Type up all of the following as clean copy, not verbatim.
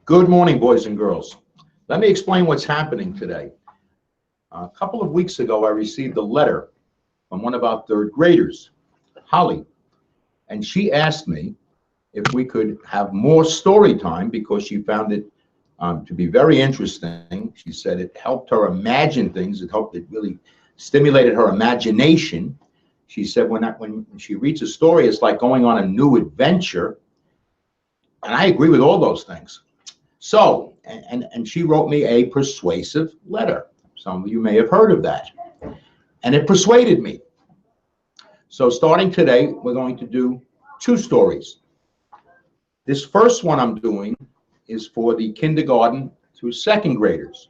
Good morning, boys and girls. Let me explain what's happening today. A couple of weeks ago, I received a letter from one of our third graders, Holly, and she asked me if we could have more story time because she found it to be very interesting. She said it helped her imagine things. It really stimulated her imagination. She said when she reads a story, it's like going on a new adventure. And I agree with all those things. So, and she wrote me a persuasive letter. Some of you may have heard of that. And it persuaded me. So starting today, we're going to do two stories. This first one I'm doing is for the kindergarten through second graders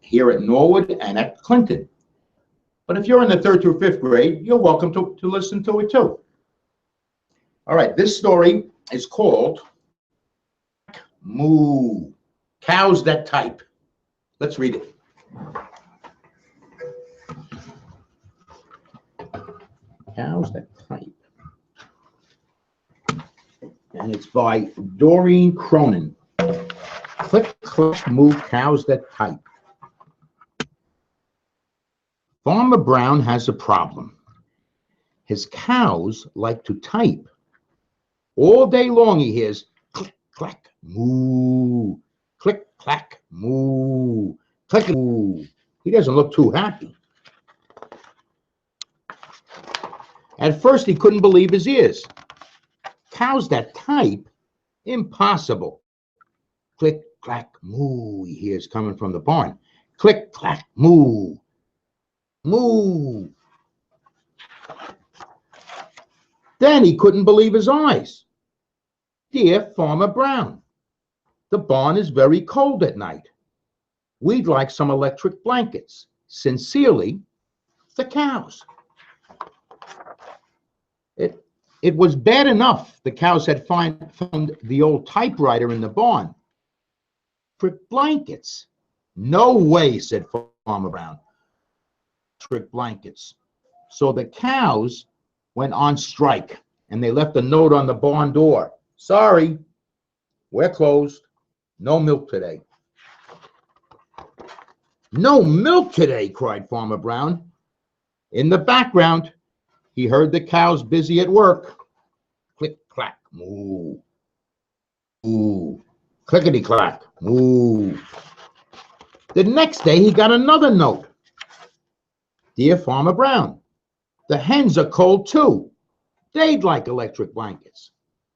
here at Norwood and at Clinton. But if you're in the third through fifth grade, you're welcome to listen to it too. All right, this story is called Moo. Cows that type. Let's read it. Cows that type. And it's by Doreen Cronin. Click, click, moo, cows that type. Farmer Brown has a problem. His cows like to type. All day long he hears click, clack, moo, click, clack, moo, click, moo. He doesn't look too happy. At first he couldn't believe his ears. Cows that type? Impossible. Click, clack, moo, he hears coming from the barn. Click, clack, moo, moo. Then he couldn't believe his eyes. Dear Farmer Brown, the barn is very cold at night. We'd like some electric blankets. Sincerely, the cows. It was bad enough the cows had found the old typewriter in the barn. For blankets. No way, said Farmer Brown. Electric blankets. So the cows went on strike, and they left a note on the barn door. Sorry, we're closed. No milk today. No milk today, cried Farmer Brown. In the background, he heard the cows busy at work. Click, clack, moo, moo, clickety, clack, moo. The next day, he got another note. Dear Farmer Brown, the hens are cold too. They'd like electric blankets.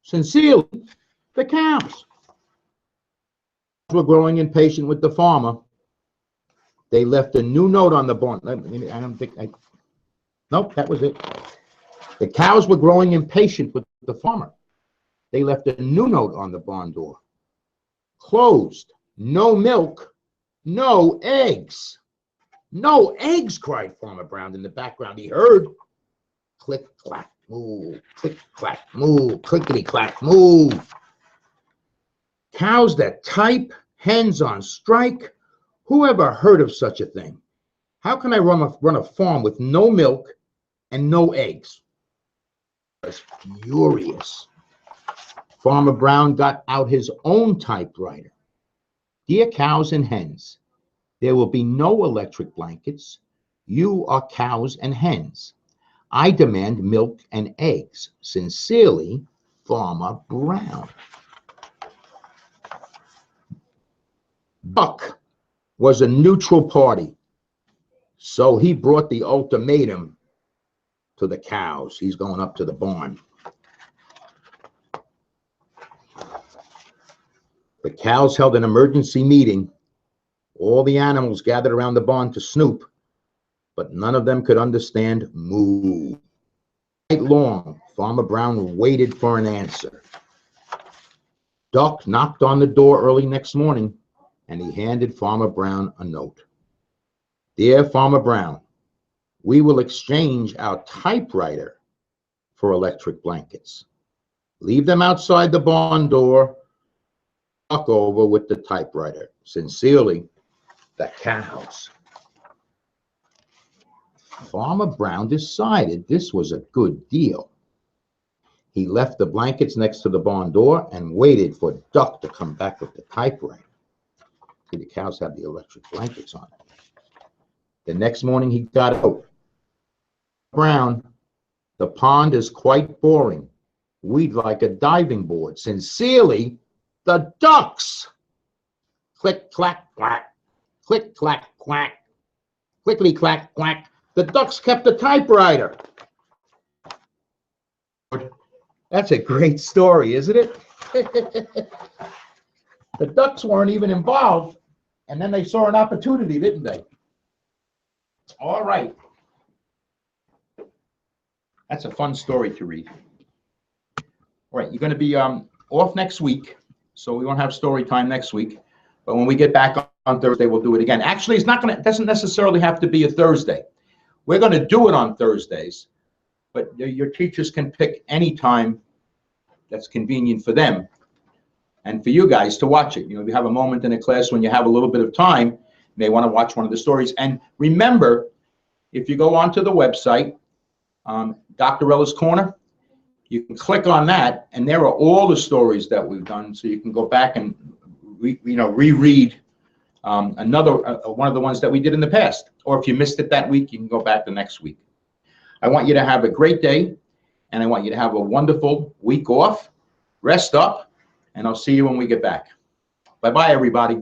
Sincerely, the cows. Were growing impatient with the farmer. They left a new note on the barn. Nope, that was it. The cows were growing impatient with the farmer. They left a new note on the barn door. Closed. No milk. No eggs. No eggs, cried Farmer Brown. In the background, he heard click, clack, moo, click, clack, moo, clickety, clack, moo. Cows that type, hens on strike. Who ever heard of such a thing? How can I run a farm with no milk and no eggs? I was furious. Farmer Brown got out his own typewriter. Dear cows and hens, there will be no electric blankets. You are cows and hens. I demand milk and eggs. Sincerely, Farmer Brown. Buck was a neutral party, so he brought the ultimatum to the cows. He's going up to the barn. The cows held an emergency meeting. All the animals gathered around the barn to snoop, but none of them could understand moo. Night long, Farmer Brown waited for an answer. Duck knocked on the door early next morning, and he handed Farmer Brown a note. Dear Farmer Brown, we will exchange our typewriter for electric blankets. Leave them outside the barn door. Walk over with the typewriter. Sincerely, the cows. Farmer Brown decided this was a good deal. He left the blankets next to the barn door and waited for Duck to come back with the typewriter. See, the cows have the electric blankets on it. The next morning he got out. Brown, the pond is quite boring. We'd like a diving board. Sincerely, the ducks. Click, clack, quack. Click, clack, quack. Clickety, clack, quack. The ducks kept the typewriter. That's a great story, isn't it? The ducks weren't even involved, and then they saw an opportunity, didn't they? All right. That's a fun story to read. All right, you're going to be off next week, so we won't have story time next week. But when we get back on Thursday, we'll do it again. Actually, it doesn't necessarily have to be a Thursday. We're going to do it on Thursdays, but your teachers can pick any time that's convenient for them and for you guys to watch it. You know, if you have a moment in a class when you have a little bit of time, you may want to watch one of the stories. And remember, if you go onto the website, Dr. Rella's Corner, you can click on that, and there are all the stories that we've done, so you can go back and reread another one of the ones that we did in the past. Or if you missed it that week, you can go back the next week. I want you to have a great day, and I want you to have a wonderful week off. Rest up, and I'll see you when we get back. Bye-bye, everybody.